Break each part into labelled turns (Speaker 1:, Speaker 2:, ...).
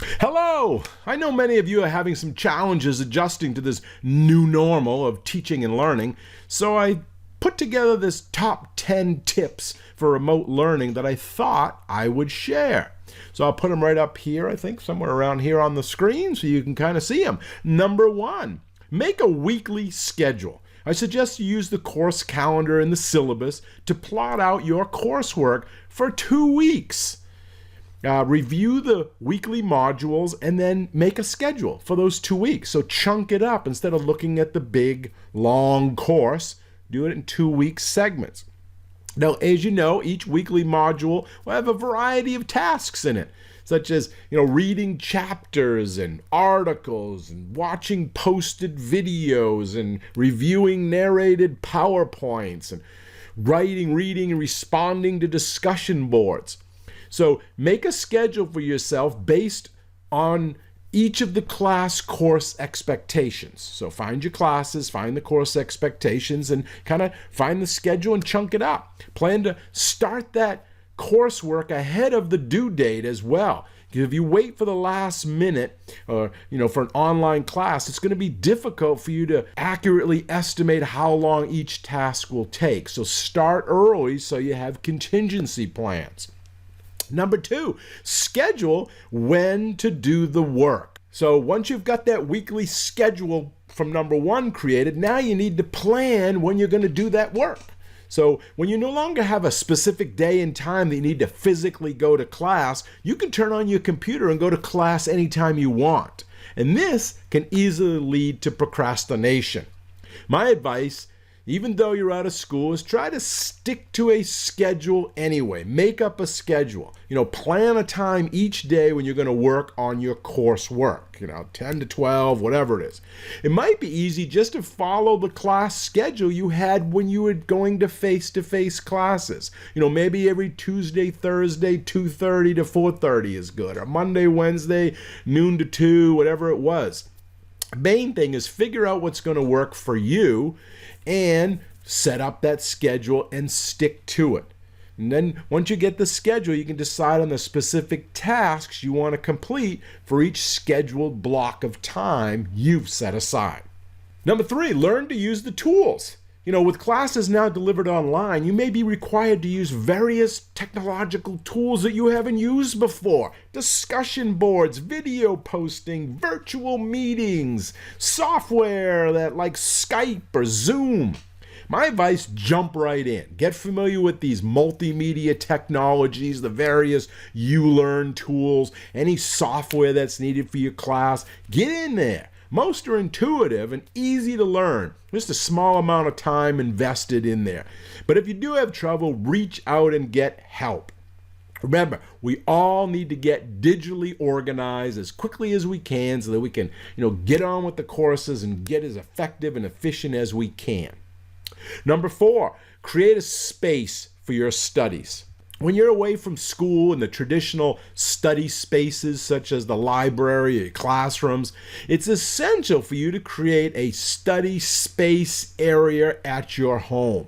Speaker 1: Hello! I know many of you are having some challenges adjusting to this new normal of teaching and learning, so I put together this top 10 tips for remote learning that I thought I would share. So I'll put them right up here, I think somewhere around here on the screen so you can kind of see them. Number 1, make a weekly schedule. I suggest you use the course calendar and the syllabus to plot out your coursework for 2 weeks. Review the weekly modules and then make a schedule for those 2 weeks. So chunk it up instead of looking at the big, long course. Do it in 2-week segments. Now, as you know, each weekly module will have a variety of tasks in it, such as reading chapters and articles and watching posted videos and reviewing narrated PowerPoints and writing, reading, and responding to discussion boards. So make a schedule for yourself based on each of the class course expectations. So find your classes, find the course expectations, and kind of find the schedule and chunk it up. Plan to start that coursework ahead of the due date as well. Because if you wait for the last minute or for an online class, it's going to be difficult for you to accurately estimate how long each task will take. So start early so you have contingency plans. Number 2, schedule when to do the work. So once you've got that weekly schedule from number 1 created, now you need to plan when you're going to do that work. So when you no longer have a specific day and time that you need to physically go to class, you can turn on your computer and go to class anytime you want. And this can easily lead to procrastination. My advice, even though you're out of school, is try to stick to a schedule anyway. Make up a schedule. Plan a time each day when you're going to work on your coursework. 10 to 12, whatever it is. It might be easy just to follow the class schedule you had when you were going to face-to-face classes. Maybe every Tuesday, Thursday, 2:30 to 4:30 is good, or Monday, Wednesday, noon to 2, whatever it was. Main thing is figure out what's going to work for you and set up that schedule and stick to it. And then once you get the schedule, you can decide on the specific tasks you want to complete for each scheduled block of time you've set aside. Number 3, learn to use the tools. With classes now delivered online, you may be required to use various technological tools that you haven't used before. Discussion boards, video posting, virtual meetings, software like Skype or Zoom. My advice, jump right in. Get familiar with these multimedia technologies, the various ULearn tools, any software that's needed for your class. Get in there. Most are intuitive and easy to learn. Just a small amount of time invested in there. But if you do have trouble, reach out and get help. Remember, we all need to get digitally organized as quickly as we can so that we can, get on with the courses and get as effective and efficient as we can. Number 4, create a space for your studies. When you're away from school and the traditional study spaces such as the library or classrooms, it's essential for you to create a study space area at your home.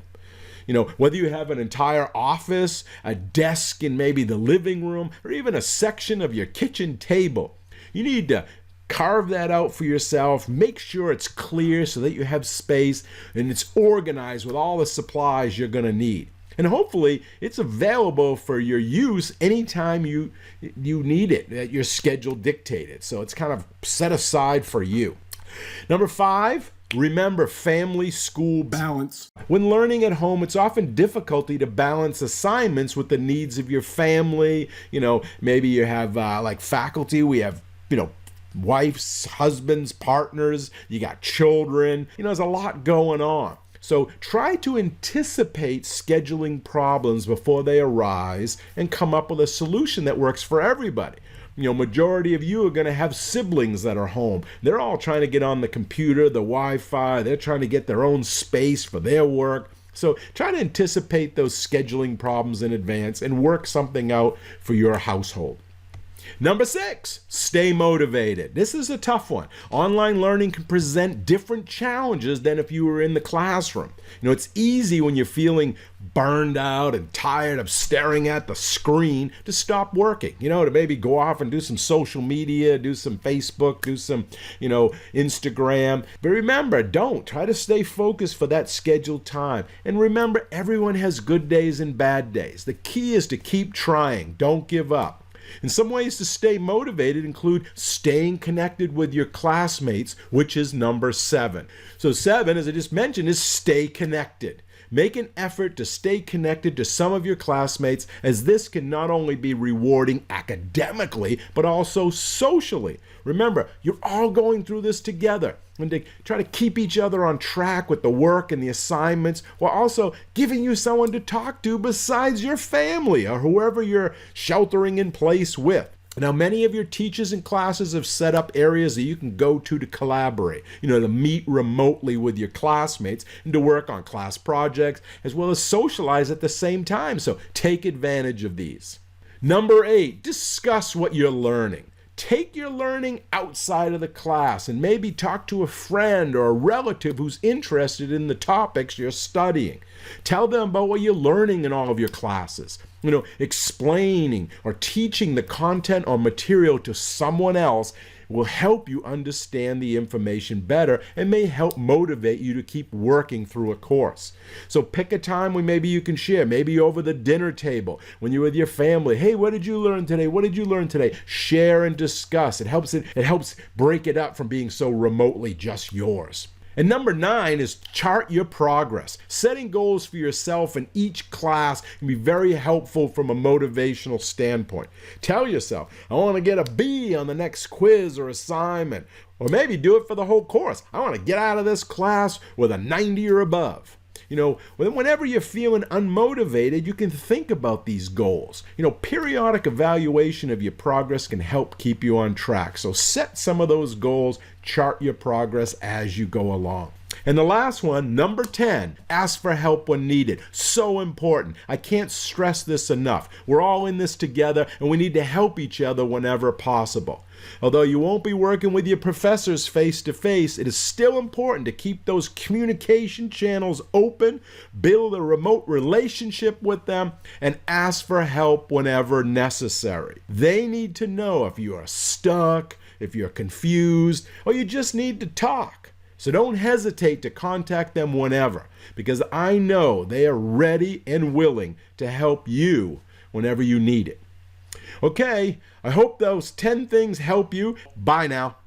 Speaker 1: Whether you have an entire office, a desk in maybe the living room, or even a section of your kitchen table, you need to carve that out for yourself. Make sure it's clear so that you have space and it's organized with all the supplies you're going to need. And hopefully it's available for your use anytime you need it, that your schedule dictated. So it's kind of set aside for you. Number 5, remember family-school balance. When learning at home, it's often difficulty to balance assignments with the needs of your family. Maybe you have like faculty, we have, wives, husbands, partners, you got children. There's a lot going on. So try to anticipate scheduling problems before they arise and come up with a solution that works for everybody. Majority of you are going to have siblings that are home. They're all trying to get on the computer, the Wi-Fi. They're trying to get their own space for their work. So try to anticipate those scheduling problems in advance and work something out for your household. Number 6, stay motivated. This is a tough one. Online learning can present different challenges than if you were in the classroom. It's easy when you're feeling burned out and tired of staring at the screen to stop working, to maybe go off and do some social media, do some Facebook, do some, Instagram. But remember, don't. Try to stay focused for that scheduled time. And remember, everyone has good days and bad days. The key is to keep trying. Don't give up. And some ways to stay motivated include staying connected with your classmates, which is number 7. So 7, as I just mentioned, is stay connected. Make an effort to stay connected to some of your classmates, as this can not only be rewarding academically, but also socially. Remember, you're all going through this together, and to try to keep each other on track with the work and the assignments, while also giving you someone to talk to besides your family or whoever you're sheltering in place with. Now, many of your teachers and classes have set up areas that you can go to collaborate, to meet remotely with your classmates and to work on class projects, as well as socialize at the same time. So take advantage of these. Number 8, discuss what you're learning. Take your learning outside of the class and maybe talk to a friend or a relative who's interested in the topics you're studying. Tell them about what you're learning in all of your classes. Explaining or teaching the content or material to someone else will help you understand the information better and may help motivate you to keep working through a course. So pick a time when maybe you can share, maybe over the dinner table, when you're with your family. Hey, what did you learn today? What did you learn today? Share and discuss. It helps break it up from being so remotely just yours. And number 9 is chart your progress. Setting goals for yourself in each class can be very helpful from a motivational standpoint. Tell yourself, I want to get a B on the next quiz or assignment. Or maybe do it for the whole course. I want to get out of this class with a 90 or above. Whenever you're feeling unmotivated, you can think about these goals. Periodic evaluation of your progress can help keep you on track. So set some of those goals, chart your progress as you go along. And the last one, number 10, ask for help when needed. So important. I can't stress this enough. We're all in this together, and we need to help each other whenever possible. Although you won't be working with your professors face to face, it is still important to keep those communication channels open, build a remote relationship with them, and ask for help whenever necessary. They need to know if you are stuck, if you're confused, or you just need to talk. So don't hesitate to contact them whenever, because I know they are ready and willing to help you whenever you need it. Okay, I hope those 10 things help you. Bye now.